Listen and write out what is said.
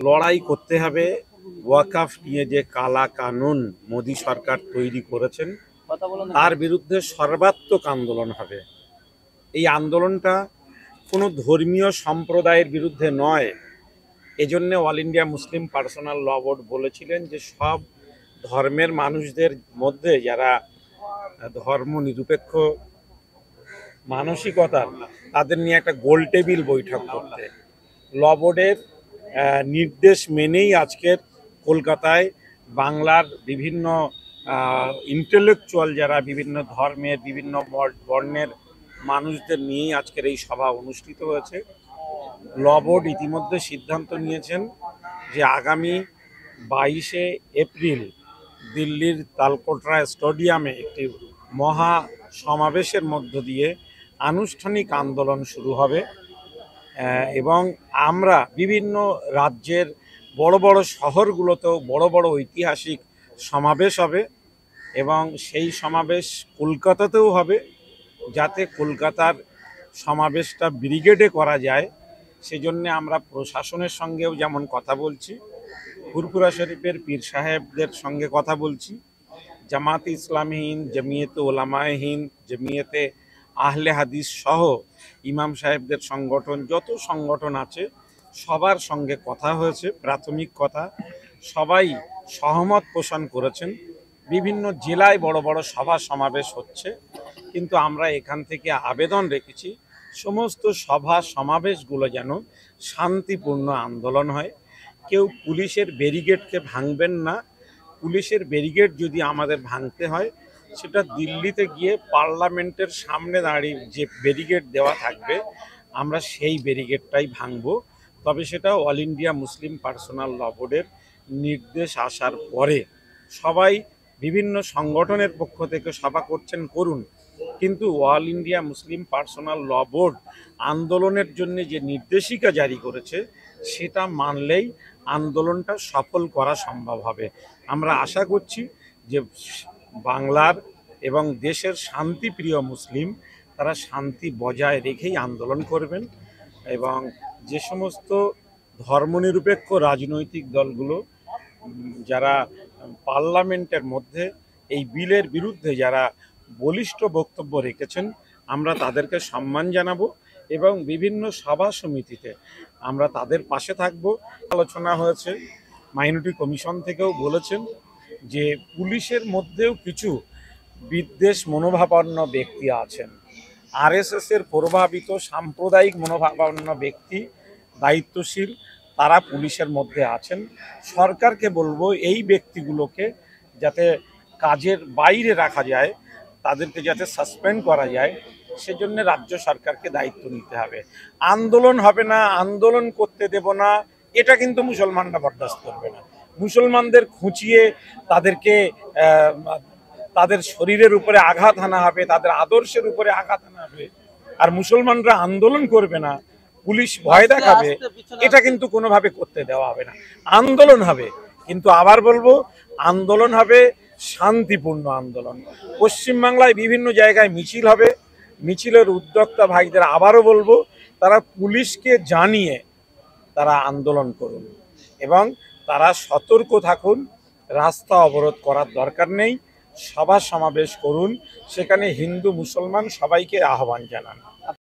লড়াই করতে হবে। ওয়াকফ নিয়ে যে কালা কানুন মোদী সরকার তৈরি করেছেন তার বিরুদ্ধে সর্বাত্মক আন্দোলন হবে। এই আন্দোলনটা কোনো ধর্মীয় সম্প্রদায়ের বিরুদ্ধে নয়। এজন্য অল ইন্ডিয়া মুসলিম পার্সোনাল ল বোর্ড বলেছিলেন যে সব ধর্মের মানুষদের মধ্যে যারা ধর্ম নিরপেক্ষ মানসিকতার তাদের নিয়ে একটা গোল টেবিল বৈঠক করতে। ল বোর্ডের নির্দেশ মেনেই আজকের কলকাতায় বাংলার বিভিন্ন ইন্টেলেকচুয়াল যারা বিভিন্ন ধর্মের বিভিন্ন বর্ণের মানুষদের নিয়েই আজকের এই সভা অনুষ্ঠিত হয়েছে। ল বোর্ড ইতিমধ্যে সিদ্ধান্ত নিয়েছেন যে আগামী 22শে এপ্রিল দিল্লির তালকোটরা স্টেডিয়ামে একটি মহা সমাবেশের মধ্য দিয়ে আনুষ্ঠানিক আন্দোলন শুরু হবে এবং আমরা বিভিন্ন রাজ্যের বড় বড় শহরগুলোতেও বড় বড় ঐতিহাসিক সমাবেশ হবে এবং সেই সমাবেশ কলকাতাতেও হবে। যাতে কলকাতার সমাবেশটা ব্রিগেডে করা যায় সেজন্য আমরা প্রশাসনের সঙ্গেও যেমন কথা বলছি, ফুরফুরা শরীফের পীর সাহেবদের সঙ্গে কথা বলছি, জামাতে ইসলামী হিন্দ, জমিয়তে ওলামায়ে হিন্দ, জমিয়তে আহলে হাদিস সহ ইমাম সাহেবদের সংগঠন যত সংগঠন আছে সবার সঙ্গে কথা হয়েছে। প্রাথমিক কথা সবাই সহমত পোষণ করেছেন। বিভিন্ন জেলায় বড় বড় সভা সমাবেশ হচ্ছে, কিন্তু আমরা এখান থেকে আবেদন রেখেছি সমস্ত সভা সমাবেশগুলো যেন শান্তিপূর্ণ আন্দোলন হয়। কেউ পুলিশের ব্যারিকেডকে ভাঙবেন না। পুলিশের ব্যারিকেড যদি আমাদের ভাঙতে হয় সেটা দিল্লিতে গিয়ে পার্লামেন্টের সামনে দাঁড়িয়ে যে ব্যারিকেড দেওয়া থাকবে আমরা সেই ব্যারিকেডটাই ভাঙব। তবে সেটা অল ইন্ডিয়া মুসলিম পার্সোনাল ল বোর্ডের নির্দেশ আসার পরে। সবাই বিভিন্ন সংগঠনের পক্ষ থেকে সভা করছেন, করুন, কিন্তু অল ইন্ডিয়া মুসলিম পার্সোনাল ল বোর্ড আন্দোলনের জন্য যে নির্দেশিকা জারি করেছে সেটা মানলেই আন্দোলনটা সফল করা সম্ভব হবে। আমরা আশা করছি যে বাংলার এবং দেশের শান্তিপ্রিয় মুসলিম তারা শান্তি বজায় রেখেই আন্দোলন করবেন এবং যে সমস্ত ধর্মনিরপেক্ষ রাজনৈতিক দলগুলো যারা পার্লামেন্টের মধ্যে এই বিলের বিরুদ্ধে যারা বলিষ্ঠ বক্তব্য রেখেছেন আমরা তাদেরকে সম্মান জানাবো এবং বিভিন্ন সভা সমিতিতে আমরা তাদের পাশে থাকব। আলোচনা হয়েছে, মাইনরিটি কমিশন থেকেও বলেছেন যে পুলিশের মধ্যেও কিছু বিদ্বেষ মনোভাবাপন্ন ব্যক্তি আছেন, আরএসএসের প্রভাবিত সাম্প্রদায়িক মনোভাবাপন্ন ব্যক্তি দায়িত্বশীল তারা পুলিশের মধ্যে আছেন। সরকারকে বলবো এই ব্যক্তিগুলোকে যাতে কাজের বাইরে রাখা যায়, তাদেরকে যাতে সাসপেন্ড করা যায়, সেজন্য রাজ্য সরকারকে দায়িত্ব নিতে হবে। আন্দোলন হবে না, আন্দোলন করতে দেব না, এটা কিন্তু মুসলমানরা বরদাস্ত করবে না। মুসলমানদের খুঁচিয়ে তাদেরকে তাদের শরীরের উপরে আঘাত হানা হবে, তাদের আদর্শের উপরে আঘাত হানা হবে, আর মুসলমানরা আন্দোলন করবে না, পুলিশ ভয় দেখাবে, এটা কিন্তু কোনোভাবে করতে দেওয়া হবে না। আন্দোলন হবে, কিন্তু আবার বলবো আন্দোলন হবে শান্তিপূর্ণ আন্দোলন। পশ্চিমবাংলায় বিভিন্ন জায়গায় মিছিল হবে, মিছিলের উদ্যোক্তা ভাইদের আবারও বলবো তারা পুলিশকে জানিয়ে তারা আন্দোলন করুন এবং তারা সতর্ক থাকুন। রাস্তা অবরোধ করার দরকার নেই, সভা সমাবেশ করুন, সেখানে হিন্দু মুসলমান সবাইকে আহ্বান জানান।